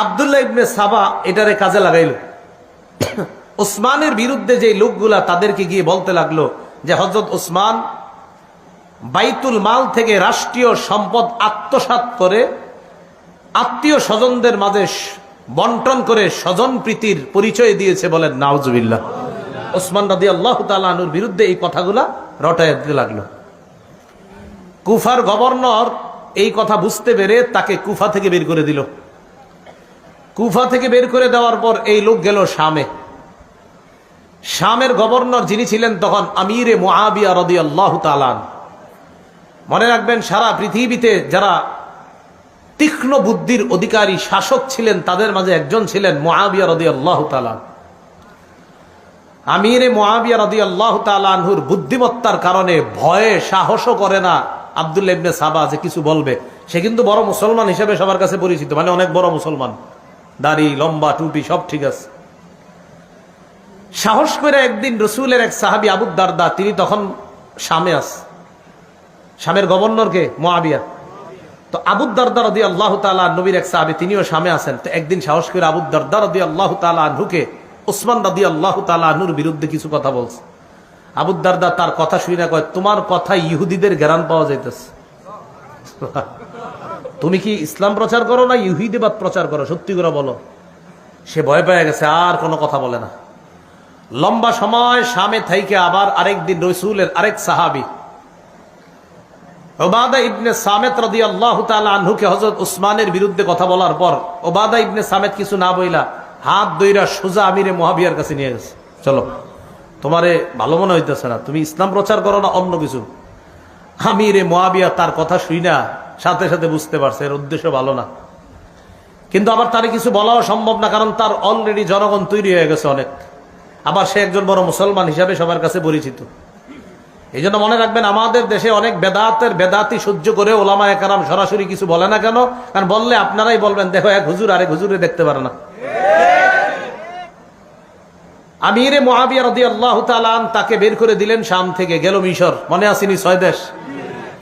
আব্দুল্লাহ ইবনে সাবা এটারে কাজে লাগাইল। ওসমানের বিরুদ্ধে যে লোকগুলা তাদেরকে গিয়ে বলতে লাগলো যে হযরত ওসমান বাইতুল মাল থেকে রাষ্ট্রীয় সম্পদ আত্মসাৎ করে আত্মীয় স্বজনদের মাঝে বন্টন করে স্বজন প্রীতির পরিচয় দিয়েছে। বলেন নাউজুবিল্লাহ। ওসমান রাদিয়াল্লাহু তাআলা আনহুর বিরুদ্ধে এই কথাগুলা রটায় দিতে লাগলো। কুফার গভর্নর এই কথা বুঝতে পেরে তাকে কুফা থেকে বের করে দিল। কুফা থেকে বের করে দেওয়ার পর এই লোক গেল শামে। শামের গভর্নর যিনি ছিলেন তখন আমিরে মুআবিয়া রাদিয়াল্লাহু তাআলা। মনে রাখবেন, সারা পৃথিবীতে যারা তীক্ষ্ণ বুদ্ধির অধিকারী শাসক ছিলেন তাদের মাঝে একজন ছিলেন মুআবিয়া রাদিয়াল্লাহু তাআলা। আমিরে মুআবিয়া রাদিয়াল্লাহু তাআলা আনহুর বুদ্ধিমত্তার কারণে ভয়ে সাহসও করে না আব্দুল্লাহ ইবনে সাবা যে কিছু বলবে। সে কিন্তু বড় মুসলমান হিসেবে সবার কাছে পরিচিত, মানে অনেক বড় মুসলমান, দাড়ি লম্বা টুপি সব ঠিক আছে। সাহস করে একদিন রসুলের এক সাহাবী আবু দারদা, তিনি তখন শামে আছে। শামের গভর্নরকে মুআবিয়া। তো আবু দারদা রাদিয়াল্লাহু তাআলা নবীর এক সাহাবী, তিনিও শামে আছেন। তো একদিন সাহস করে আবু দারদা রাদিয়াল্লাহু তাআলা আনহুকে ওসমান রাদিয়াল্লাহু তাআলা আনহুর বিরুদ্ধে কিছু কথা বলছে। আবু দারদা তার কথা শুনে কয়, তোমার কথা ইহুদিদের জ্ঞান পাওয়া যাইতেছে। তুমি কি ইসলাম প্রচার করো না ইহুদিবাদ প্রচার করো? সত্যি করে বলো। সে ভয় পেয়ে গেছে, আর কোনো কথা বলে না। লম্বা সময় শামে থাইকে আবার আরেকদিন রাসূলের আরেক সাহাবী উবাদা ইবনে সামিত রাদিয়াল্লাহু তাআলা আনহুকে হযরত ওসমানের বিরুদ্ধে কথা বলার পর উবাদা ইবনে সামিত কিছু না বইলা হাত ধইরা সোজা আমিরে মুআবিয়ার কাছে নিয়ে গেছে। চলো, তোমারে ভালো মনে হইতেছে না, তুমি ইসলাম প্রচার করো না অন্য কিছু। আমিরে মুআবিয়া তার কথা শুইনা সাথে সাথে বুঝতে পারছে এর উদ্দেশ্য ভালো না। কিন্তু আবার তারে কিছু বলাও সম্ভব না, কারণ তার অলরেডি জনগণ তৈরি হয়ে গেছে অনেক। আবার সে একজন বড় মুসলমান হিসাবে সবার কাছে পরিচিত। এই জন্য মনে রাখবেন, আমাদের দেশে অনেক বেদাতি সহ্য করে ওলামায়ে কেরাম সরাসরি কিছু বলে না কেন? কারণ বললে আপনারাই বলবেন, দেখো এক হুজুর আরেক হুজুরে দেখতে পারে না। আমিরে মুআবিয়া রাদিয়াল্লাহু তাআলা তাকে বের করে দিলেন শাম থেকে। গেল মিশর, মনে আসেনি 6 দেশ।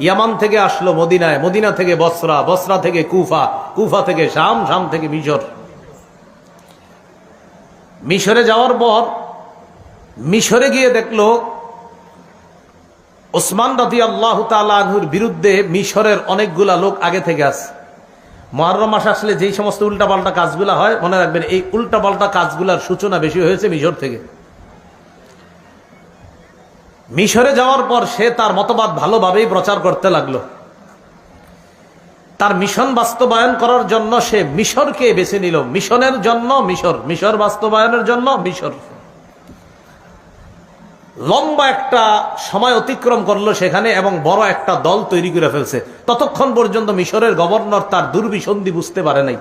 ইয়ামান থেকে আসলো মদিনায়, মদিনা থেকে বসরা, বসরা থেকে কুফা, কুফা থেকে শাম, শাম থেকে মিশর। মিশরে যাওয়ার পর মিশরে গিয়ে দেখলো ওসমান রাদিয়াল্লাহু তাআলা আনহুর বিরুদ্ধে মিশরের অনেকগুলা লোক আগে থেকে আছে। মুহররম মাস আসলে যেই সমস্ত উল্টাপাল্টা কাজগুলা হয়, মনে রাখবেন এই উল্টাপাল্টা কাজগুলার সূচনা বেশি হয়েছে মিশর থেকে। মিশরে যাওয়ার পর সে তার মতবাদ ভালোভাবেই প্রচার করতে লাগলো। তার মিশন বাস্তবায়ন করার জন্য সে মিশরকে বেছে নিল। মিশনের জন্য মিশর, মিশর বাস্তবায়নের জন্য মিশর। লম্বা একটা সময় অতিক্রম করলো সেখানে এবং বড় একটা দল তৈরি করে ফেলছে। ততক্ষণ পর্যন্ত মিশরের গভর্নর তার দুর্বিসন্ধি বুঝতে পারে নাই।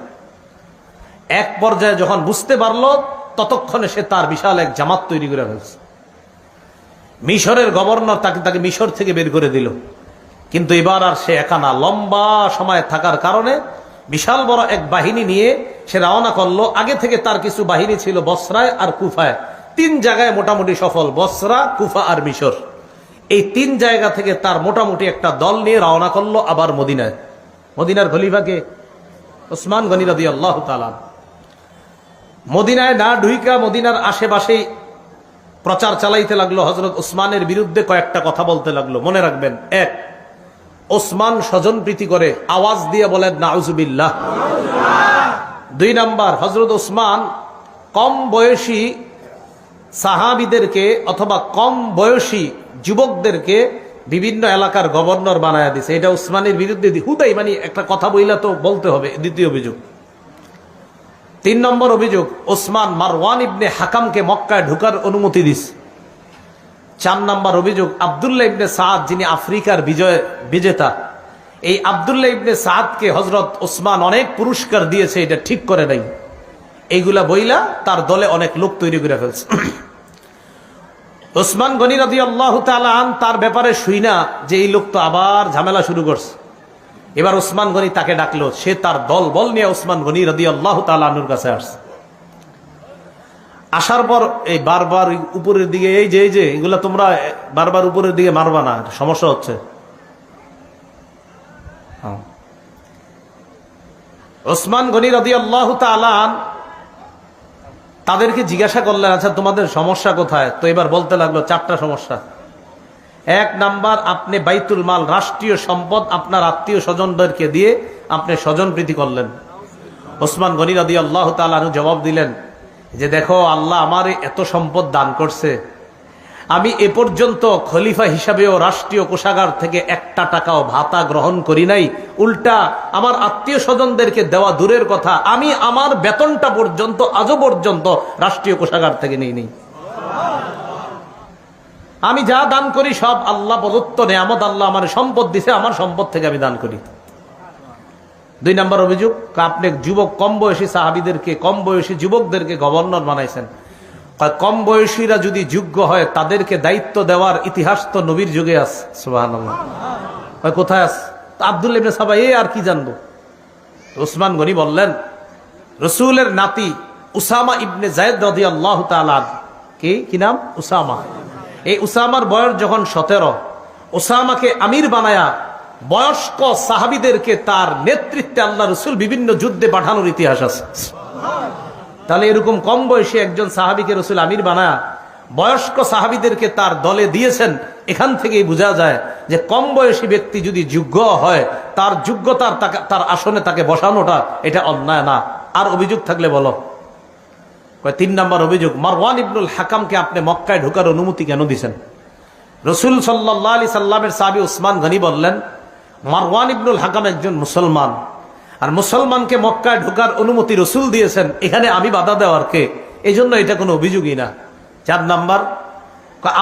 এক পর্যায়ে যখন বুঝতে পারলো, ততক্ষণে সে তার বিশাল এক জামাত তৈরি করে ফেলছে। মিশরের গভর্নর তাকে মিশর থেকে বের করে দিল। কিন্তু এবার আর সে একা না, লম্বা সময় থাকার কারণে বিশাল বড় এক বাহিনী নিয়ে সে রওনা করলো। আগে থেকে তার কিছু বাহিনী ছিল বসরায় আর কুফায়। 3 জায়গায় মোটামুটি সফল, বসরা, কুফা আর মিশর। এই 3 জায়গা থেকে তার মোটামুটি একটা দল নিয়ে রওনা করলো আবার মদিনায়। মদিনার খলিফাকে ওসমান গনি রাদিয়াল্লাহু তাআলা। মদিনায় না ঢুইকা মদিনার আশেপাশেই প্রচার চালাইতে লাগলো। হযরত ওসমানের বিরুদ্ধে কয়েকটা কথা বলতে লাগলো। মনে রাখবেন, 1, ওসমান স্বজন প্রীতি করে, আওয়াজ দিয়ে বলেন নাউজুবিল্লাহ। 2 নাম্বার, হযরত ওসমান কম বয়সী সাহাবীদেরকে অথবা কম বয়সী যুবকদেরকে বিভিন্ন এলাকার গভর্নর বানায় দিছে। এটা ওসমানের বিরুদ্ধে হুদাই মানে একটা কথা বইলা তো বলতে হবে। দ্বিতীয় অভিযোগ। 3 নম্বর অভিযোগ, ওসমান মারওয়ান ইবনে হাকামকে মক্কায় ঢোকার অনুমতি দিছে। 4 নম্বর অভিযোগ, আব্দুল্লাহ ইবনে সাদ যিনি আফ্রিকার বিজেতা, এই আব্দুল্লাহ ইবনে সাদকে হযরত ওসমান অনেক পুরস্কার দিয়েছে, এটা ঠিক করে নাই। এইগুলা বইলা তার দলে অনেক লোক তৈরি করে ফেলছে। ওসমান গনি রাদিয়াল্লাহু তাআলা তার ব্যাপারে শুইনা যে এই লোক তো আবার ঝামেলা শুরু করছে, এবার ওসমান গনি তাকে ডাকলো। সে তার দল বল নিয়ে ওসমান গনি রাদিয়াল্লাহু তাআলা আনহুর কাছে আসছে। আসার পর এই বারবার উপরের দিকে এই যে এগুলা তোমরা বারবার উপরের দিকে মারবা না, সমস্যা হচ্ছে। ওসমান গনি রাদিয়াল্লাহু তাআলা তাদেরকে জিজ্ঞাসা করলেন, আচ্ছা তোমাদের সমস্যা কোথায়? তো এবার বলতে লাগলো 4টা সমস্যা। 1 নাম্বার, আপনি বাইতুল মাল রাষ্ট্রীয় সম্পদ আপনার আত্মীয় স্বজনদেরকে দিয়ে আপনি স্বজন প্রীতি করলেন। ওসমান গনি রাদিয়াল্লাহু তাআলা জবাব দিলেন যে দেখো, আল্লাহ আমার এত সম্পদ দান করছে, আমি এ পর্যন্ত খলিফা হিসাবেও রাষ্ট্রীয় কোষাগার থেকে 1টা টাকাও ভাতা গ্রহণ করি নাই। উল্টা আমার আত্মীয় স্বজনদেরকে দেওয়া দূরের কথা, আমি আমার বেতনটা পর্যন্ত আজও পর্যন্ত রাষ্ট্রীয় কোষাগার থেকে নেই। আমি যা দান করি সব আল্লাহ প্রদত্ত নেয়ামত, আল্লাহ আমার সম্পদ দিছে, আমার সম্পদ থেকে আমি দান করি। 2 নাম্বার অভিযোগ, আপনি যুবক কম বয়সী সাহাবীদেরকে, কম বয়সী যুবকদেরকে গভর্নর বানাইছেন। কম বয়সীরা যদি যোগ্য হয় তাদেরকে দায়িত্ব দেওয়ার ইতিহাস তো নবীর যুগে আছে। সুবহানাল্লাহ। কোথায় আছে? আব্দুল্লাহ ইবনে সাবা আর কি জানবো? ওসমান গনি বললেন, রসুলের নাতি উসামা ইবনে যায়েদ রাদিয়াল্লাহু তাআলা, কি নাম? উসামা। এই উসামার বয়স যখন 17, উসামাকে আমির বানায়া বয়স্ক সাহাবীদেরকে তার নেতৃত্বে আল্লাহ রসুল বিভিন্ন যুদ্ধে পাঠানোর ইতিহাস আছে। তাহলে এরকম কম বয়সী একজন সাহাবীকে রসুল আমির বানায়া বয়স্ক সাহাবীদেরকে তার দলে দিয়েছেন। এখান থেকেই বোঝা যায় যে কম বয়সী ব্যক্তি যদি যোগ্য হয়, তার যোগ্যতার তার আসনে তাকে বসানোটা এটা অন্যায় না। আর অভিযোগ থাকলে বলো। 3 নাম্বার অভিযোগ, মারওয়ান ইবনুল হাকামকে আপনি মক্কায় ঢোকার অনুমতি কেন দিয়েছেন? রসুল সাল্লাল্লাহু আলাইহি সাল্লামের সাহাবী উসমান গনি বললেন, মারওয়ান ইবনুল হাকাম একজন মুসলমান, আর মুসলমানকে মক্কায় ঢোকার অনুমতি রসুল দিয়েছেন, এখানে আমি বাধা দেওয়ার কে? এই জন্য এটা কোনো অভিযোগই না। 4 নাম্বার,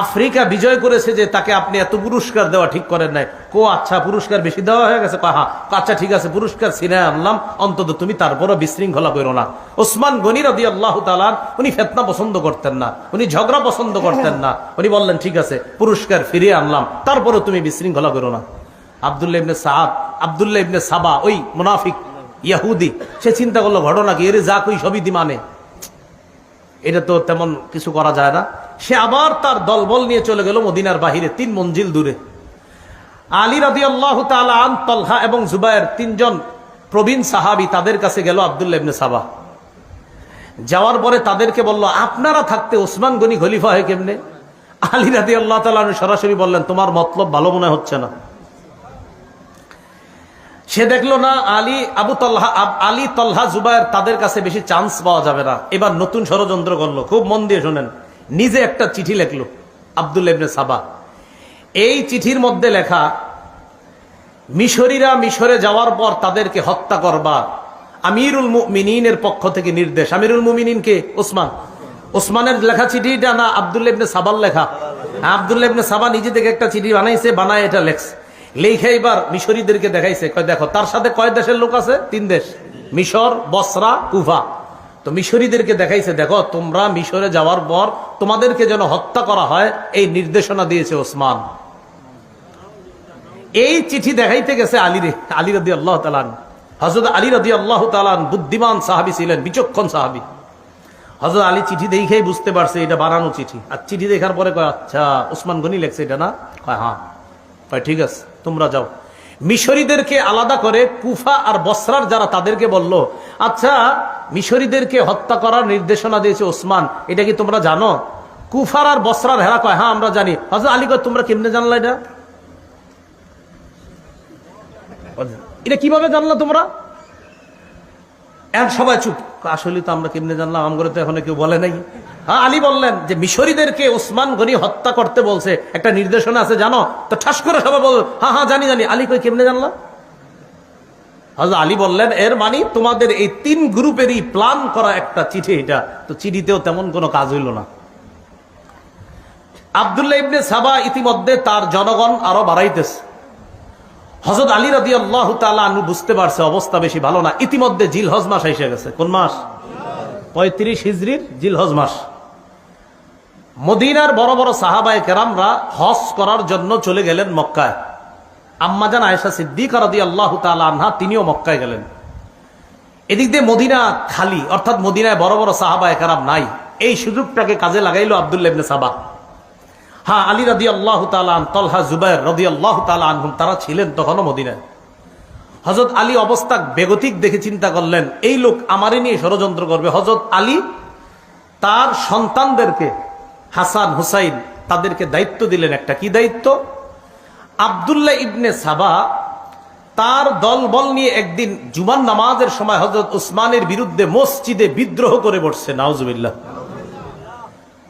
আফ্রিকা বিজয় করেছে যে তাকে আপনি এত পুরস্কার দেওয়া ঠিক করেন নাই। আচ্ছা পুরস্কার বেশি দেওয়া হয়ে গেছে? হ্যাঁ, আচ্ছা ঠিক আছে, পুরস্কার ছিনায় আনলাম, অন্তত তুমি তারপরও বিশৃঙ্খলা করো না। ওসমান গনি রাদিয়াল্লাহু তাআলা উনি ফিতনা পছন্দ করতেন না, উনি ঝগড়া পছন্দ করতেন না। উনি বললেন ঠিক আছে, পুরস্কার ফিরিয়ে আনলাম, তারপরও তুমি বিশৃঙ্খলা করো না। আব্দুল্লাহ ইবনে সাবা, ওই মুনাফিক ইয়াহুদি, সে চিন্তা করলো ঘটনা কি, এর যা কই সবই মানে, এটা তো তেমন কিছু করা যায় না। সে আবার তার দলবল নিয়ে চলে গেল মদিনার বাহিরে 3 মঞ্জিল দূরে। আলী রাদিয়াল্লাহু তাআলা আন, তালহা এবং জুবায়ের 3 জন প্রবীণ সাহাবী তাদের কাছে গেল আব্দুল্লাহ ইবনে সাবা। যাওয়ার পরে তাদেরকে বলল, আপনারা থাকতে ওসমান গনি খলিফা হয় কেমনে? আলী রাদিয়াল্লাহু তাআলা সরাসরি বললেন, তোমার মতলব ভালো মনে হচ্ছে না। সে দেখলো না আলী তলহা জুবায়ের তাদের কাছে বেশি চান্স পাওয়া যাবে না। এবার নতুন ষড়যন্ত্র করলো, খুব মন দিয়ে শোনেন। নিজে একটা চিঠি লেখলো আব্দুল্লাহ ইবনে সাবা। এই চিঠির মধ্যে লেখা, মিশরীরা মিশরে যাওয়ার পর তাদেরকে হত্যা করবা, আমিরুল মুমিনিনের পক্ষ থেকে নির্দেশ। আমিরুল মুমিনিন কে? ওসমানের লেখা চিঠিটা না আব্দুল্লাহ ইবনে সাবার লেখা? আব্দুল্লাহ ইবনে সাবা নিজে থেকে একটা চিঠি বানাইছে, বানায় এটা লেখছে। লেখা এবার মিশরীদেরকে দেখাইছে, দেখো তার সাথে কয় দেশের লোক আছে? 3 দেশ, মিশর, বসরা, কুফা। তো মিশরীদেরকে দেখাইছে, দেখো তোমরা মিশরে যাওয়ার পর তোমাদেরকে যেন হত্যা করা হয় এই নির্দেশনা দিয়েছে ওসমান। এই চিঠি দেখাইতে গেছে আলী রাদিয়াল্লাহু তাআলা। হযরত আলী রাদিয়াল্লাহু তাআলা বুদ্ধিমান সাহাবী ছিলেন, বিচক্ষণ সাহাবী। হযরত আলী চিঠি দেখেই বুঝতে পারছে এটা বানানো চিঠি। আর চিঠি দেখার পরে কয়, আচ্ছা ওসমান গনি লেখছে এটা না? কয় হ্যাঁ। কয় ঠিক আছে, তোমরা যাও। মিশরীদেরকে আলাদা করে কুফা আর বসরার যারা, তাদেরকে বলল, আচ্ছা মিশরীদেরকে হত্যা করার নির্দেশনা দিয়েছে ওসমান, এটা কি তোমরা জানো? কুফার আর বসরার হেরা কয় হ্যাঁ আমরা জানি। হযরত আলী কয়, তোমরা কেমনে জানলা এটা? এটা কিভাবে জানলা তোমরা? এখন সবাই চুপ। আসলে তো আমরা কেমনে জানলাম, আমগরে তো এখন কেউ বলে নাই। হ্যাঁ, আলী বললেন যে মিশরীদেরকে ওসমান গনি হত্যা করতে বলছে, একটা নির্দেশনা আছে জানো? তো ঠাস করে সবাই বল, হ্যাঁ হ্যাঁ জানি। আলী কই কেমনে জানলা? হযরত আলী বললেন, এর মানে তোমাদের এই 3 গ্রুপেরই প্ল্যান করা একটা চিঠি এটা। তো চিঠিতেও তেমন কোনো কাজ হইল না। আব্দুল্লাহ ইবনে সাবা ইতিমধ্যে তার জনগণ আরো বাড়াইতেছে। হযরত আলী রাদিয়াল্লাহু তাআলা আনহু বুঝতে পারছে অবস্থা বেশি ভালো না। ইতিমধ্যে জিলহজ মাস এসে গেছে। কোন মাস? 35 হিজরির জিলহজ মাস। মদিনার বড় বড় সাহাবায়ে কেরামরা হজ করার জন্য চলে গেলেন মক্কায়। আম্মাজান আয়েশা সিদ্দিকা রাদিয়াল্লাহু তাআলা আনহা তিনিও মক্কায় গেলেন। এদিক দিয়ে মদিনা খালি, অর্থাৎ মদিনায় বড় বড় সাহাবায়ে কেরাম নাই। এই সুযোগটাকে কাজে লাগাইলো আব্দুল্লাহ ইবনে সাবা। হ্যাঁ, আলী রাদিয়াল্লাহু তাআলা আন, তালহা, জুবায়ের রাদিয়াল্লাহু তাআলা আনহুম তারা ছিলেন তখনও মদিনায়। হযরত আলী অবস্থা বেগতিক দেখে চিন্তা করলেন এই লোক আমারই নিয়ে ষড়যন্ত্র করবে। হযরত আলী তার সন্তানদেরকে হাসান হুসাইন তাদেরকে দায়িত্ব দিলেন। একটা কি দায়িত্ব? আব্দুল্লাহ ইবনে সাবা তার দলবল নিয়ে একদিন জুমার নামাজের সময় হযরত উসমানের বিরুদ্ধে মসজিদে বিদ্রোহ করে বসছে। নাউজুবিল্লাহ।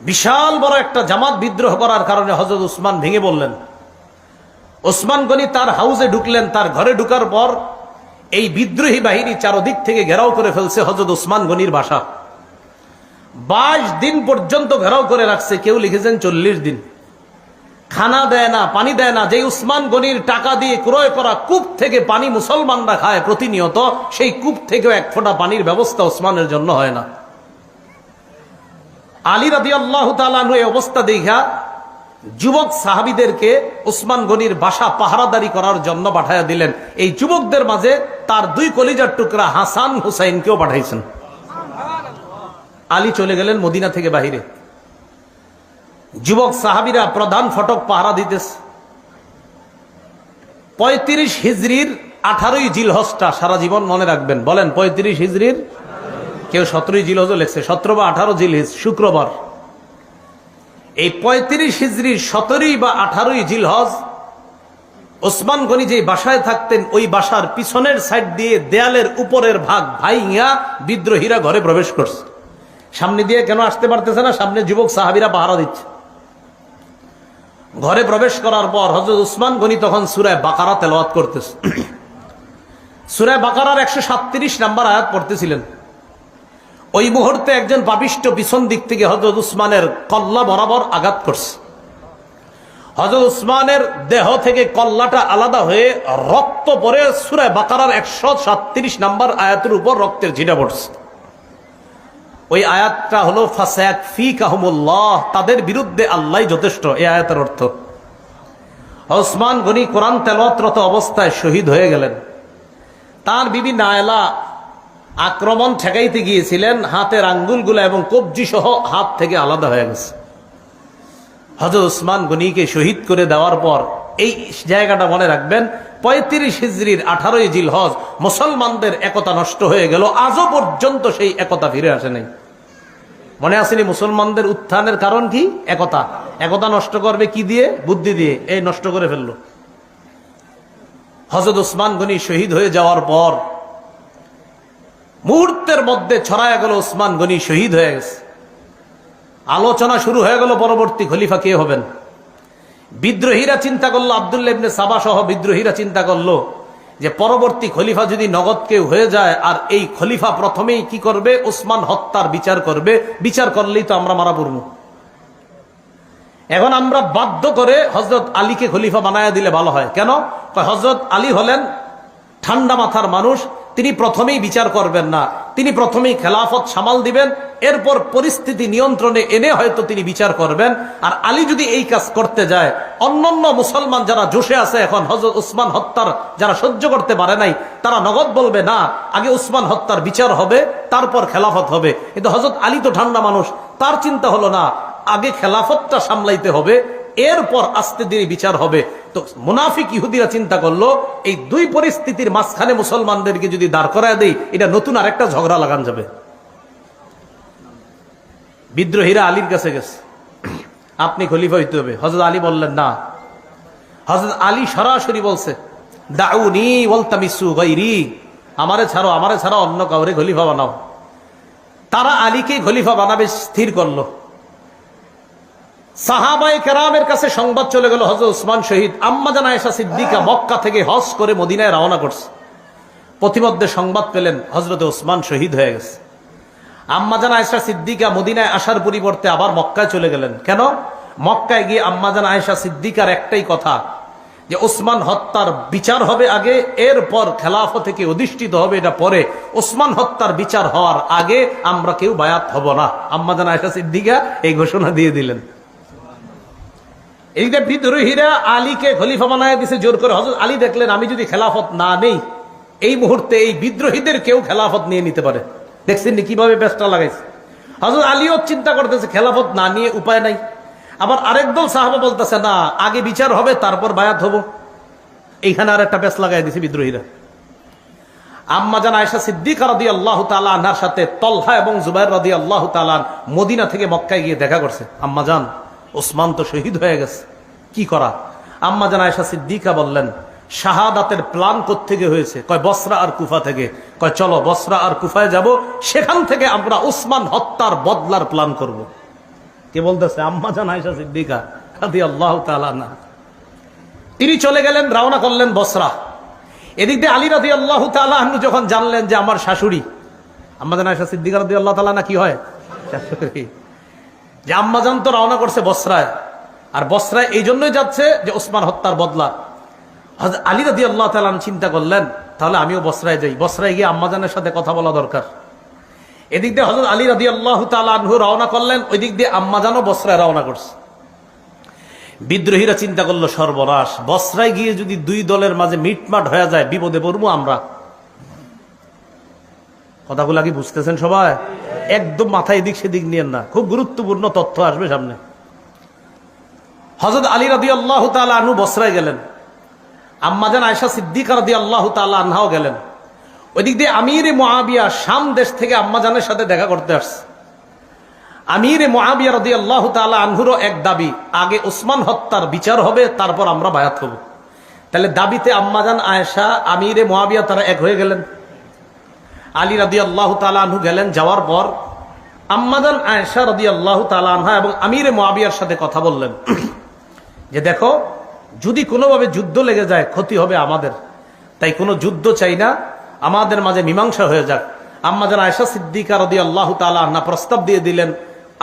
বিশাল বড় একটা জামাত বিদ্রোহ করার কারণে হযরত উসমান ভেঙে বললেন। ওসমান গনি তার হাউসে ঢুকলেন। তার ঘরে ঢুকার পর এই বিদ্রোহী বাহিনী চারদিক থেকে ঘেরাও করে ফেলছে হযরত উসমান গনির বাসা। 22 দিন পর্যন্ত ঘেরাও করে রাখছে। কেউ লিখেছেন 40 দিন। খানা দেয় না, পানি দেয় না। যে উসমান গনির টাকা দিয়ে ক্রয় করা কূপ থেকে পানি মুসলমানরা খায় প্রতিনিয়ত, সেই কূপ থেকেও এক ফোঁটা পানির ব্যবস্থা উসমানের জন্য হয় না। আলী রাদিয়াল্লাহু তাআলা আনহু এই অবস্থা দেখা যুবক সাহাবীদেরকে উসমান গনির বাসা পাহারাদারি করার জন্য পাঠাইয়া দিলেন। এই যুবকদের মাঝে তার 2 কলিজার টুকরা হাসান হুসাইনকেও পাঠাইছেন। আলী চলে গেলেন মদিনা থেকে বাহিরে। যুবক সাহাবীরা প্রধান ফটক পাহারা দিতেছে। 35 হিজরির 18ই জিলহজটা সারা জীবন মনে রাখবেন। বলেন 35 হিজরির, কেউ 17ই জিলহজও লেখছে, 17 বা 18 জিলহজ শুক্রবার। এই 35 হিজরির 17ই বা 18ই জিলহজ ওসমান গনি যে বাসায় থাকতেন ওই বাসার পিছনের সাইড দিয়ে দেয়ালের উপরের ভাগ ভাইয়া বিদ্রোহীরা ঘরে প্রবেশ করছে। সামনে দিয়ে কেন আসতে পারতেছে না? সামনে যুবক সাহাবীরা পাহারা দিচ্ছে। ঘরে প্রবেশ করার পর হযরত উসমান গনি তখন সূরা বাকারা তেলাওয়াত করতেছে। সূরা বাকারার 137 নম্বর আয়াত পড়তেছিলেন। ওই মুহূর্তে একজন পাপিষ্ঠ পিছন দিক থেকে হযরত উসমানের কল্লা বরাবর আঘাত করছে। হযরত উসমানের দেহ থেকে কল্লাটা আলাদা হয়ে রক্ত পড়ে সূরা বাকারার 137 নম্বর আয়াতের উপর রক্তের ছিটা পড়ছে। ওই আয়াতটা হলো ফাসায়াকফিকাহুমুল্লাহ, তাদের বিরুদ্ধে আল্লাহই যথেষ্ট। এই আয়াতের অর্থ ওসমান গনি কোরআন তেলাওয়াতরত অবস্থায় শহীদ হয়ে গেলেন। তার বিবি নায়লা আক্রমণ ঠেকাইতে গিয়েছিলেন, হাতের আঙ্গুলগুলো এবং কবজি সহ হাত থেকে আলাদা হয়ে গেছে। হযরত উসমান গনিকে শহীদ করে দেওয়ার পর এই জায়গাটা মনে রাখবেন, 35 হিজরির 18ই জিলহজ মুসলমানদের একতা নষ্ট হয়ে গেল। আজও পর্যন্ত সেই একতা ফিরে আসে নাই। মনে আসেনি মুসলমানদের উত্থানের কারণ কি? একতা। একতা নষ্ট করবে কি দিয়ে? বুদ্ধি দিয়ে। এই নষ্ট করে ফেললো। হযরত উসমান গনি শহীদ হয়ে যাওয়ার পর মুহূর্তের মধ্যে ছড়ায় গেল উসমান গনি শহীদ হয়ে গেছে। আলোচনা শুরু হয়ে গেল পরবর্তী খলিফা কে হবেন। বিদ্রোহীরা চিন্তা করলো, আব্দুল্লাহ ইবনে সাবা সহ বিদ্রোহীরা চিন্তা করলো যে পরবর্তী খলিফা যদি নগদ কেউ হয়ে যায়, আর এই খলিফা প্রথমেই কি করবে? উসমান হত্যার বিচার করবে। বিচার করলেই তো আমরা মারা পড়ব। এখন আমরা বাধ্য করে হযরত আলীকে খলিফা বানায়া দিলে ভালো হয়। কেন? হযরত আলী হলেন ঠান্ডা মাথার মানুষ। তিনি প্রথমেই বিচার করবেন না, তিনি প্রথমেই খেলাফত সামাল দিবেন, এরপর পরিস্থিতি নিয়ন্ত্রণে এনে হয়তো তিনি বিচার করবেন। আর আলী যদি এই কাজ করতে যায়, অন্যান্য মুসলমান যারা জোশে আছে এখন হযরত উসমান হত্যার, যারা সহ্য করতে পারে নাই, তারা নগদ বলবে না আগে উসমান হত্যার বিচার হবে তারপর খেলাফত হবে। কিন্তু হযরত আলী তো ঠান্ডা মানুষ, তার চিন্তা হলো না আগে খেলাফতটা সামলাইতে হবে, এরপর আস্তে ধীরে বিচার হবে। তো মুনাফিক ইহুদিরা চিন্তা করলো এই দুই পরিস্থিতির মাঝখানে মুসলমানদেরকে যদি দাঁড় করায় দেই, এটা নতুন আরেকটা ঝগড়া লাগান যাবে। বিদ্রোহীরা আলীর কাছে গেছে, আপনি খলিফা হইতে হবে। হযরত আলী বললেন না। হযরত আলী সরাসরি বলছে, দাউনি ওয়ালতামিসু গায়রি, আমারে ছাড়ো, আমারে ছাড়া অন্য কাউরে খলিফা বানাও। তারা আলীকে খলিফা বানাবে স্থির করলো। সাহাবায়ে কেরামের কাছে সংবাদ চলে গেল হযরত উসমান শহীদ। আম্মা জান আয়েশা সিদ্দিকা মক্কা থেকে হজ করে মদিনায় রওনা করছে। প্রতিমধ্যে সংবাদ পেলেন হযরত উসমান শহীদ হয়ে গেছে। আম্মা জান আয়েশা সিদ্দিকা মদিনায় আসার পরিবর্তে আবার মক্কায় চলে গেলেন। কেন? মক্কায় গিয়ে আম্মা জান আয়েশা সিদ্দিকার একটাই কথা যে উসমান হত্যার বিচার হবে আগে, এরপর খেলাফত থেকে অধিষ্ঠিত হবে এটা পরে। উসমান হত্যার বিচার হওয়ার আগে আমরা কেউ বায়াত হব না। আম্মা জান আয়েশা সিদ্দিকা এই ঘোষণা দিয়ে দিলেন। এইটা বিদ্রোহীরা আলীকে খলিফা বানায় দিছে জোর করে। হযরত আলী দেখলেন আমি যদি খেলাফত না নেই, এই মুহূর্তে এই বিদ্রোহীদের কেউ খেলাফত নিয়ে নিতে পারে। দেখছেন কিভাবে ব্যস্ত লাগাইছে। হযরত আলীও চিন্তা করতেছে খেলাফত না নিয়ে উপায় নাই। আবার আরেক দল সাহাবা বলতেছে না আগে বিচার হবে তারপর বায়াত হব। এইখানে আর একটা ব্যস্ত লাগাই দিছে বিদ্রোহীরা। আম্মাজান আয়েশা সিদ্দিকা রাদিয়াল্লাহু তাআলা আনহার সাথে তলহা এবং জুবাইর রাদিয়াল্লাহু তাআলা মদিনা থেকে মক্কায় গিয়ে দেখা করছে। আম্মাজান, ওসমান তো শহীদ হয়ে গেছে, কি করা? আম্মাজান আয়েশা সিদ্দিকা বললেন, শাহাদাতের প্ল্যান কোত্থেকে হয়েছে? কয় বসরা আর কুফা থেকে। কয় চলো বসরা আর কুফায় যাব, সেখান থেকে আমরা ওসমান হত্যার বদলার প্ল্যান করব। কে বলতেছে? আম্মাজান আয়েশা সিদ্দিকা রাদিয়াল্লাহু তাআলা আনহা। তিনি চলে গেলেন, রওনা করলেন বসরা। এদিক দিয়ে আলী রাদিয়াল্লাহু তাআলা আনহু যখন জানলেন যে আমার শাশুড়ি আম্মাজান আয়েশা সিদ্দিকা রাদিয়াল্লাহু তাআলা না কি হয় শাশুড়ি, যে আম্মাজান তো রওনা করছে বসরায়, আর বসরায় এই জন্যই যাচ্ছে যে ওসমান হত্যার বদলা। হযরত আলী রাদিয়াল্লাহু তাআলা চিন্তা করলেন, তাহলে আমিও বসরায় যাই, বসরায় গিয়ে আম্মাজানের সাথে কথা বলা দরকার। এদিক দিয়ে হযরত আলী রাদিয়াল্লাহু তাআলা আনহু রওনা করলেন, ওই দিক দিয়ে আম্মাজানও বসরায় রওনা করছে। বিদ্রোহীরা চিন্তা করলো, সর্বনাশ, বসরায় গিয়ে যদি দুই দলের মাঝে মিটমাট হয়ে যায়, বিপদে পড়বো আমরা। কথাগুলো কি বুঝতেছেন সবাই? একদম মাথায় এদিক সেদিক নিয়েন না, খুব গুরুত্বপূর্ণ তথ্য আসবে সামনে। হযরত আলী রাদিয়াল্লাহু তাআলা আনহু বসরায় গেলেন, আম্মাজান আয়েশা সিদ্দিকা রাদিয়াল্লাহু তাআলা আনহাও গেলেন। ওইদিক দিয়ে আমিরে মুআবিয়া শাম দেশ থেকে আম্মাজানের সাথে দেখা করতে আসছে। আমিরে মুআবিয়া রাদিয়াল্লাহু তাআলা আনহুরও এক দাবি, আগে ওসমান হত্যার বিচার হবে, তারপর আমরা বায়াত হব। তাহলে দাবিতে আম্মাজান আয়েশা আমিরে মুআবিয়া তারা এক হয়ে গেলেন। আলী রাদিয়াল্লাহু তাআলা আনহু গেলেন, যাওয়ার পর আম্মাজান আয়েশা রাদিয়াল্লাহু তাআলা আনহা এবং আমিরে মুআবিয়ার সাথে কথা বললেন যে দেখো, যদি কোনোভাবে যুদ্ধ লেগে যায় ক্ষতি হবে আমাদের, তাই কোনো যুদ্ধ চাই না, আমাদের মাঝে মীমাংসা হয়ে যাক। আম্মাজান আয়েশা সিদ্দিকা রাদিয়াল্লাহু তাআলা আনহা প্রস্তাব দিয়ে দিলেন,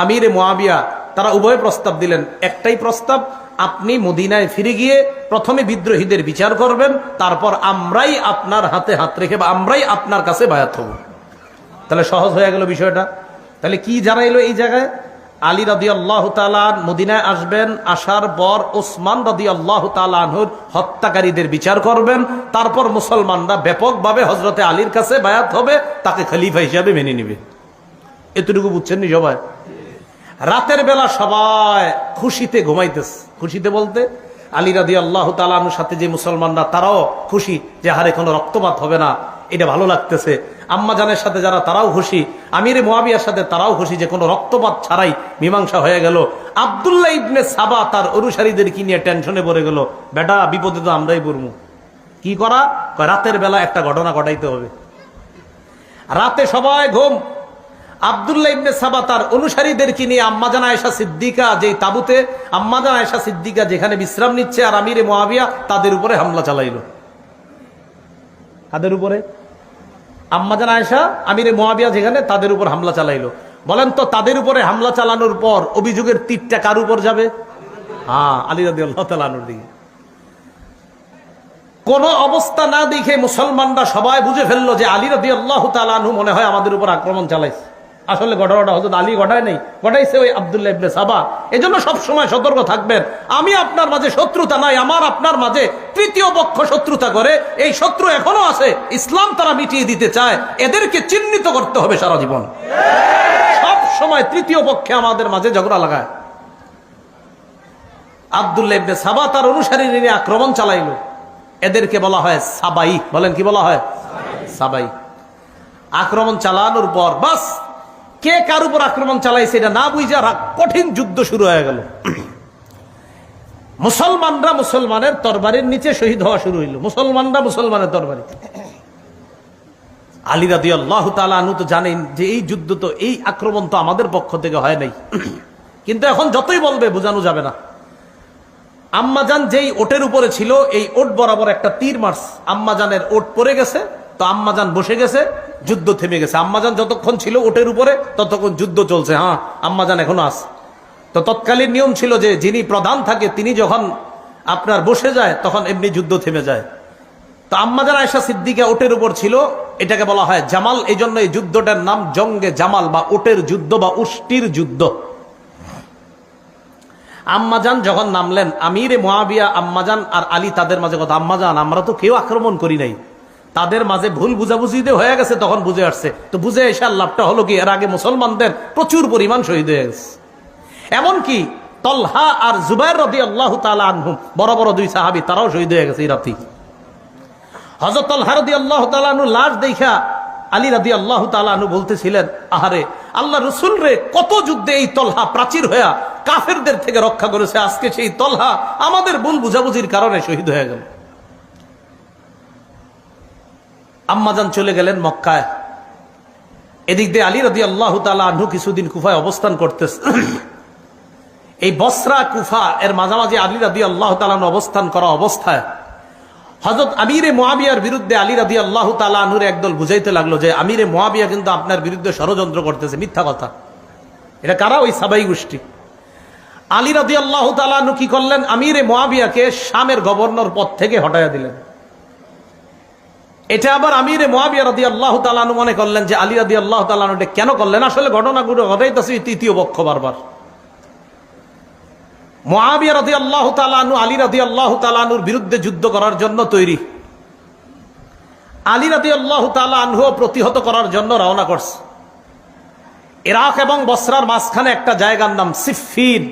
আমিরে মুআবিয়া তারা উভয় প্রস্তাব দিলেন। একটাই প্রস্তাব, আপনি মদিনায় ফিরে গিয়ে প্রথমে বিদ্রোহীদের বিচার করবেন, তারপর আমরাই আপনার হাতে হাত রেখে বা আমরাই আপনার কাছে বায়াত হব। তাহলে সহজ হয়ে গেল বিষয়টা। তাহলে কি জানাইলো এই জায়গায়? আলী রাদিয়াল্লাহু তাআলা মদিনায় আসবেন, আসার পর ওসমান রাদিয়াল্লাহু তাআলা আনহুর হত্যাকারীদের বিচার করবেন, তারপর মুসলমানরা ব্যাপকভাবে হযরতে আলীর কাছে বায়াত হবে, তাকে খলিফা হিসাবে মেনে নিবে। এতটুকু বুঝছেন নি সবাই? রাতের বেলা সবাই খুশিতে ঘুমাইতেছে। খুশিতে বলতে আলী রাদিয়াল্লাহু তাআলা আনহুর সাথে যে মুসলমানরা তারাও খুশি যে হারে কোনো রক্তপাত হবে না, এটা ভালো লাগতেছে। আম্মাজানের সাথে যারা তারাও খুশি, আমিরে মুআবিয়ার সাথে তারাও খুশি যে কোনো রক্তপাত ছাড়াই মীমাংসা হয়ে গেল। আব্দুল্লাহ ইবনে সাবা তার অনুসারীদের কি নিয়ে টেনশনে পড়ে গেল, বেটা বিপদে তো আমরাই পড়বো, কি করা? রাতের বেলা একটা ঘটনা ঘটাইতে হবে। রাতে সবাই ঘুম। আব্দুল্লাহ ইবনে সাবা তার অনুসারীদেরকে নিয়ে আম্মাজান আয়েশা সিদ্দিকা যেই তাবুতে আম্মাজান আয়েশা সিদ্দিকা যেখানে বিশ্রাম নিচ্ছে, আর আমিরে মুআবিয়া তাদের উপরে হামলা চালাইলো। তাদের উপরে আম্মাজান আয়েশা আমিরে মুআবিয়া যেখানে, তাদের উপর হামলা চালাইলো। বলেন তো, তাদের উপরে হামলা চালানোর পর অভিযোগের তীরটা কার উপর যাবে? হ্যাঁ, আলী রাদিয়াল্লাহু তাআলা আনহুর দিকে। কোন অবস্থা না দেখে মুসলমানরা সবাই বুঝে ফেললো যে আলী রাদিয়াল্লাহু তাআলা আনহু মনে হয় আমাদের উপর আক্রমণ চালাইছে। আসলে ঘটনাটা হযরত আলী ঘটায় নাই, ঘটাইছে ওই আব্দুল্লাহ ইবনে সাবা। এজন্য সবসময় সতর্ক থাকবেন। আমি আপনার মাঝে শত্রুতা নাই, আমার আপনার মাঝে তৃতীয় পক্ষ শত্রুতা করে, এই শত্রু এখনো আছে, ইসলাম তারা মিটিয়ে দিতে চায়, এদেরকে চিহ্নিত করতে হবে সারা জীবন। সব সময় তৃতীয় পক্ষে আমাদের মাঝে ঝগড়া লাগায়। আব্দুল্লাহ ইবনে সাবা তার অনুসারী নিয়ে আক্রমণ চালাইলো। এদেরকে বলা হয় সাবাই। বলেন কি বলা হয়? সাবাই। আক্রমণ চালানোর পর বাস কে কার উপর আক্রমণ চালাইছে এটা না বুঝা কঠিন যুদ্ধ শুরু হয়ে গেল। মুসলমানরা মুসলমানের তরবারির নিচে শহীদ হওয়া শুরু হইল। মুসলমানরা মুসলমানের তরবারি। আলী রাদিয়াল্লাহু তাআলা আনহু তো জানেন যে এই যুদ্ধ তো, এই আক্রমণ তো আমাদের পক্ষ থেকে হয় নাই, কিন্তু এখন যতই বলবে বোঝানো যাবে না। আম্মাজান যেই ওটের উপরে ছিল, এই ওট বরাবর একটা তীর মারছে, আম্মাজানের ওট পড়ে গেছে, তো আম্মাজান বসে গেছে, যুদ্ধ থেমে গেছে। আম্মাজান যতক্ষণ ছিল ওটের উপরে ততক্ষণ যুদ্ধ চলছে। হ্যাঁ, আম্মাজান এখনো আছে। তো তৎকালীন নিয়ম ছিল যে যিনি প্রধান থাকে তিনি যখন আপনার বসে যায় তখন এমনি যুদ্ধ থেমে যায়। তো আম্মাজান আয়েশা সিদ্দিকা ওটের উপর ছিল, এটাকে বলা হয় জামাল। এই জন্য এই যুদ্ধটার নাম জঙ্গে জামাল বা ওটের যুদ্ধ বা উষ্টির যুদ্ধ। আম্মাজান যখন নামলেন, আমিরে মুআবিয়া আম্মাজান আর আলী তাদের মাঝে কথা, আম্মাজান আমরা তো কেউ আক্রমণ করি নাই, তাদের মাঝে ভুল বুঝাবুঝিতে হয়ে গেছে, তখন বুঝে আসছে। তো বুঝে এসে লাভটা হলো কি, এর আগে মুসলমানদের প্রচুর পরিমাণ শহীদ হয়ে গেছে। এমনকি তলহা আর জুবাইর রাদিয়াল্লাহু তাআলা আনহুম বড় বড় দুই সাহাবী, তারাও শহীদ হয়ে গেছে এই রাতেই। হযরত তালহা রাদিয়াল্লাহু তাআলা আনহু লাশ দেখা আলী রাদিয়াল্লাহু তাআলা আনহু বলতেছিলেন, আহারে আল্লাহ রাসূল রে কত যুদ্ধে এই তলহা প্রাচীর হয়ে কাফেরদের থেকে রক্ষা করেছে, আজকে সেই তলহা আমাদের ভুল বুঝাবুঝির কারণে শহীদ হয়ে গেল। আম্মাজান চলে গেলেন মক্কায়। এদিক দিয়ে আলী রাদিয়াল্লাহু তাআলা আনহু কিছুদিন কুফায় অবস্থান করতেছে। এই বসরা কুফা এর মাঝামাঝি আলী রাদিয়াল্লাহু তাআলা আনহু অবস্থান করা অবস্থায় হযরত আমিরে মুআবিয়ার বিরুদ্ধে আলী রাদিয়াল্লাহু তাআলা আনহুর একদল বুঝাইতে লাগলো যে আমিরে মুআবিয়া কিন্তু আপনার বিরুদ্ধে ষড়যন্ত্র করতেছে, মিথ্যা কথা। এটা কারা? ওই সাবাই গোষ্ঠী। আলী রাদিয়াল্লাহু তাআলা আনহু কি করলেন? আমিরে মুআবিয়াকে শামের গভর্নর পদ থেকে হটাইয়া দিলেন। এটা আবার আমিরে মুআবিয়া রাদিয়াল্লাহু তাআলা আনহু মনে করলেন যে আলী রাদিয়াল্লাহু তাআলা আনহু এটা কেন করলেন? আসলে ঘটনাগুলো ঘটাইতেছে তৃতীয় পক্ষ বারবার। মুআবিয়া রাদিয়াল্লাহু তাআলা আনহু আলী রাদিয়াল্লাহু তাআলা আনহুর বিরুদ্ধে যুদ্ধ করার জন্য তৈরি। আলী রাদিয়াল্লাহু তাআলা আনহু প্রতিহত করার জন্য রওনা করছে। ইরাক এবং বসরার মাঝখানে একটা জায়গার নাম সিফফিন।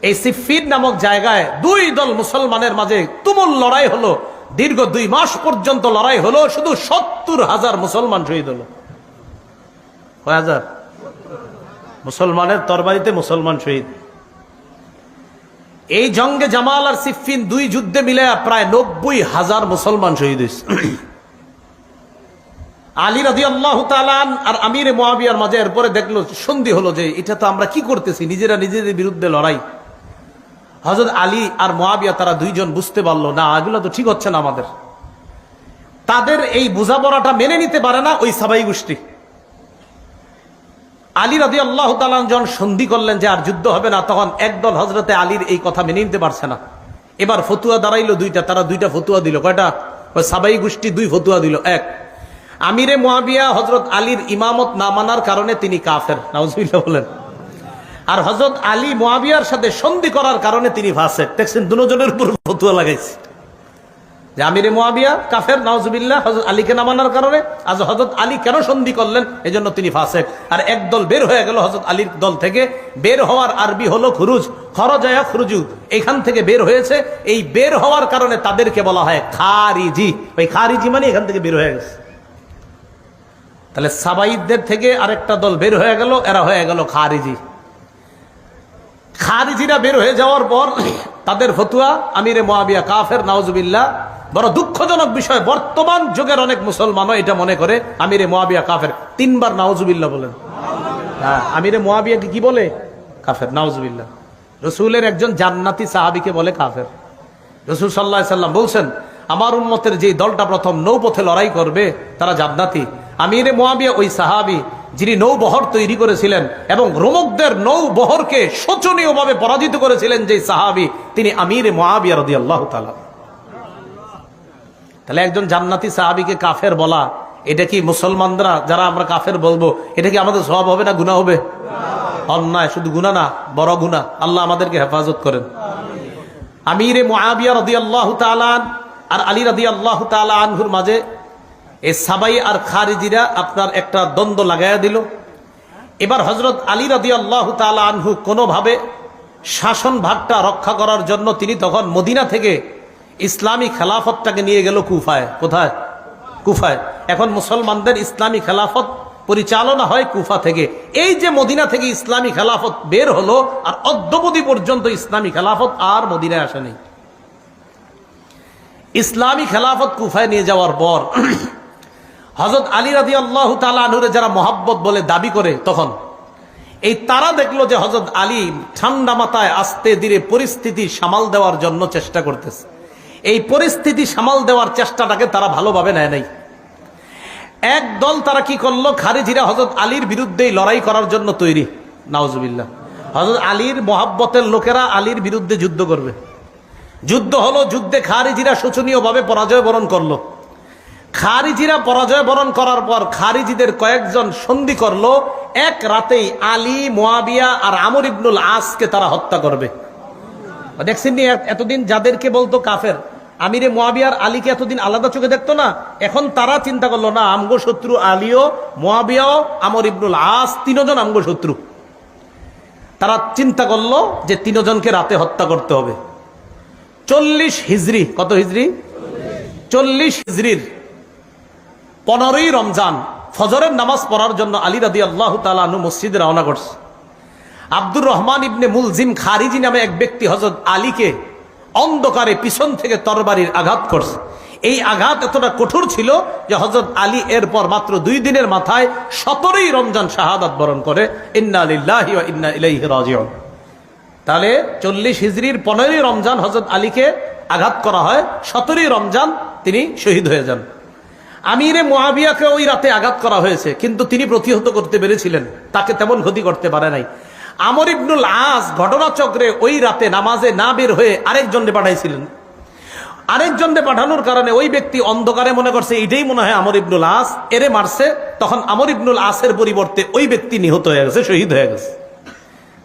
এই সিফফিন নামক জায়গায় দুই দল মুসলমানের মাঝে তুমুল লড়াই হলো। দীর্ঘ 2 মাস পর্যন্ত লড়াই হলো। শুধু 70,000 মুসলমান শহীদ হলো। কয় হাজার? মুসলমানের তরবারিতে মুসলমান শহীদ। এই জঙ্গে জামাল আর সিফফিন দুই যুদ্ধে মিলে প্রায় 90,000 মুসলমান শহীদ হয়েছে। আলী রাদিয়াল্লাহু তাআলা আর আমিরে মুআবিয়ার মাঝে এরপরে দেখলো, সন্ধি হলো যে এটা তো আমরা কি করতেছি, নিজেরা নিজেদের বিরুদ্ধে লড়াই। হযরত আলী আর মুআবিয়া তারা দুইজন বুঝতে পারলো না, এগুলো তো ঠিক হচ্ছে না আমাদের। তাদের এই বোঝাপড়াটা মেনে নিতে পারে না ওই সাবাই গোষ্ঠী। আলী রাদিয়াল্লাহু তাআলা যখন সন্ধি করলেন যে আর যুদ্ধ হবে না, তখন একদল হযরতে আলীর এই কথা মেনে নিতে পারছে না। এবার ফতুয়া দাঁড়াইলো দুইটা, তারা দুইটা ফতুয়া দিল। কয়টা? ওই সাবাই গোষ্ঠী 2 ফতুয়া দিল। এক, আমিরে মুআবিয়া হযরত আলীর ইমামত না মানার কারণে তিনি কাফের, নাউজুবিল্লাহ বলেন। আর হযরত আলী মুআবিয়ার সাথে সন্ধি করার কারণে তিনি ফাসিক। দেখছেন দুজনের উপর ফতুয়া লাগাইছে যে আমিরে মুআবিয়া কাফের, নাউজুবিল্লাহ, হযরত আলীকে না মানার কারণে। আজ হযরত আলী কেন সন্ধি করলেন? এজন্য তিনি ফাসিক। আর এক দল বের হয়ে গেল হযরত আলীর দল থেকে। বের হওয়ার আরবি হলো খুরুজ, খরজা ইয়াখরুজু, এখান থেকে বের হয়েছে। এই বের হওয়ার কারণে তাদেরকে বলা হয় খারিজি। ওই খারিজি মানে এখান থেকে বের হয়ে গেছে। তাহলে সাবাইদের থেকে আরেকটা দল বের হয়ে গেল, এরা হয়ে গেল খারিজি। খারিজিরা বের হয়ে যাওয়ার পর তাদের ফতুয়া আমিরে মুআবিয়া কাফের, নাউজুবিল্লাহ। বড় দুঃখজনক বিষয়, বর্তমান যুগের অনেক মুসলমানও এটা মনে করে আমিরে মুআবিয়া কাফের। 3 বার নাউজুবিল্লাহ বলেন। হ্যাঁ, আমিরে মুআবিয়াকে কি বলে? কাফের, নাউজুবিল্লাহ। রাসূলের একজন জান্নাতি সাহাবীকে বলে কাফের। রাসূল সাল্লাল্লাহু আলাইহি সাল্লাম বলছেন, আমার উম্মতের যে দলটা প্রথম নৌপথে লড়াই করবে তারা জান্নাতি। আমিরে মুআবিয়া ওই সাহাবী যিনি নৌবহর তৈরি করেছিলেন এবং রোমকদের নৌবহরকে শোচনীয়ভাবে পরাজিত করেছিলেন যে সাহাবী, তিনি আমিরে মুআবিয়া রাদিয়াল্লাহু তাআলা। তাহলে একজন জান্নাতি সাহাবীকে কাফের বলা, এটা কি মুসলমানরা যারা আমরা কাফের বলবো, এটা কি আমাদের সওয়াব হবে না গুনাহ হবে? অন্যায়, শুধু গুনাহ না, বড় গুনাহ। আল্লাহ আমাদেরকে হেফাজত করেন। আমিরে মুআবিয়া রাদিয়াল্লাহু তাআলা আর আলী রাদিয়াল্লাহু তাআলা আনহুর মাঝে এই সাবাই আর খারিজিরা আপনার একটা দ্বন্দ্ব লাগাইয়া দিল। এবার হযরত আলী রাদিয়াল্লাহু তাআলা আনহু কোনোভাবে শাসন ভাগটা রক্ষা করার জন্য তিনি তখন মদিনা থেকে ইসলামী খেলাফতটাকে নিয়ে গেল কুফায়। কোথায়? কুফায়। এখন মুসলমানদের ইসলামী খেলাফত পরিচালনা হয় কুফা থেকে। এই যে মদিনা থেকে ইসলামী খেলাফত বের হলো, আর অদ্যাবধি পর্যন্ত ইসলামী খেলাফত আর মদিনায় আসেনি। ইসলামী খেলাফত কুফায় নিয়ে যাওয়ার পর হযরত আলী রাদিয়াল্লাহু তাআলা আনহুরে যারা মহব্বত বলে দাবি করে, তখন এই তারা দেখলো যে হযরত আলী ঠান্ডা মাথায় আস্তে ধীরে পরিস্থিতি সামাল দেওয়ার জন্য চেষ্টা করতেছে। এই পরিস্থিতি সামাল দেওয়ার চেষ্টাটাকে তারা ভালোভাবে নেয় নাই। এক দল তারা কি করলো, খারিজিরা হযরত আলীর বিরুদ্ধেই লড়াই করার জন্য তৈরি, নাউজুবিল্লাহ। হযরত আলীর মহব্বতের লোকেরা আলীর বিরুদ্ধে যুদ্ধ করবে। যুদ্ধ হলো, যুদ্ধে খারিজিরা শোচনীয়ভাবে পরাজয় বরণ করলো। খারিজিরা পরাজয় বরণ করার পর খারিজিদের কয়েকজন সন্ধি করলো, এক রাতেই আলী, মুআবিয়া আর আমর ইবনুল আসকে তারা হত্যা করবে। দেখছেন নি, এতদিন যাদেরকে বলতো কাফের, আমিরে মুআবিয়ার আলীকে এতদিন আলাদা চোখে দেখতো না, এখন তারা চিন্তা করলো না, আমগো শত্রু আলীও, মুআবিয়াও, আমর ইবনুল আস, 3 জন আমগো শত্রু। তারা চিন্তা করলো যে 3 জনকে রাতে হত্যা করতে হবে। 40 হিজরি, কত হিজরি? 40 হিজরির 15ই রমজান ফজরের নামাজ পড়ার জন্য আলী রাদিয়াল্লাহু তাআলা আনহু মসজিদে রওনা করছে। আব্দুর রহমান ইবনে মুলজিম খারিজি নামে এক ব্যক্তি হযরত আলীকে অন্ধকারে পিছন থেকে তরবারির আঘাত করছে। এই আঘাত এতটা কঠোর ছিল যে হযরত আলী এরপর মাত্র 2 দিনের মাথায় 17ই রমজান শাহাদাত বরণ করে। ইন্না লিল্লাহি ওয়া ইন্না ইলাইহি রাজিউন। তাহলে 40 হিজরির 15ই রমজান হযরত আলীকে আঘাত করা হয়, 17ই রমজান তিনি শহীদ হয়ে যান। আমিরে মুআবিয়াকে ওই রাতে আঘাত করা হয়েছে, কিন্তু তিনি প্রতিহত করতে পেরেছিলেন, তাকে তেমন ক্ষতি করতে পারে নাই। আমর ইবনুল আস ঘটনাচক্রে ওই রাতে নামাজে না বের হয়ে আরেকজনকে পাঠাইছিলেন। আরেকজনকে পাঠানোর কারণে ওই ব্যক্তি অন্ধকারে মনে করছে এটাই মনে হয় আমর ইবনুল আস, এরে মারছে। তখন আমর ইবনুল আসের পরিবর্তে ওই ব্যক্তি নিহত হয়ে গেছে, শহীদ হয়ে গেছে।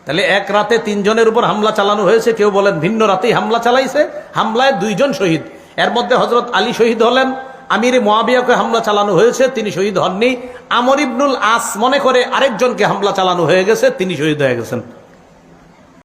তাহলে এক রাতে 3 জনের উপর হামলা চালানো হয়েছে, কেউ বলেন ভিন্ন রাতেই হামলা চালাইছে। হামলায় 2 জন শহীদ, এর মধ্যে হযরত আলী শহীদ হলেন। আমিরে মুআবিয়াকে হামলা চালানো হয়েছে, তিনি শহীদ হননি। আমর ইবনুল আস মনে করে আরেকজনকে হামলা চালানো হয়ে গেছে, তিনি শহীদ হয়ে গেছেন।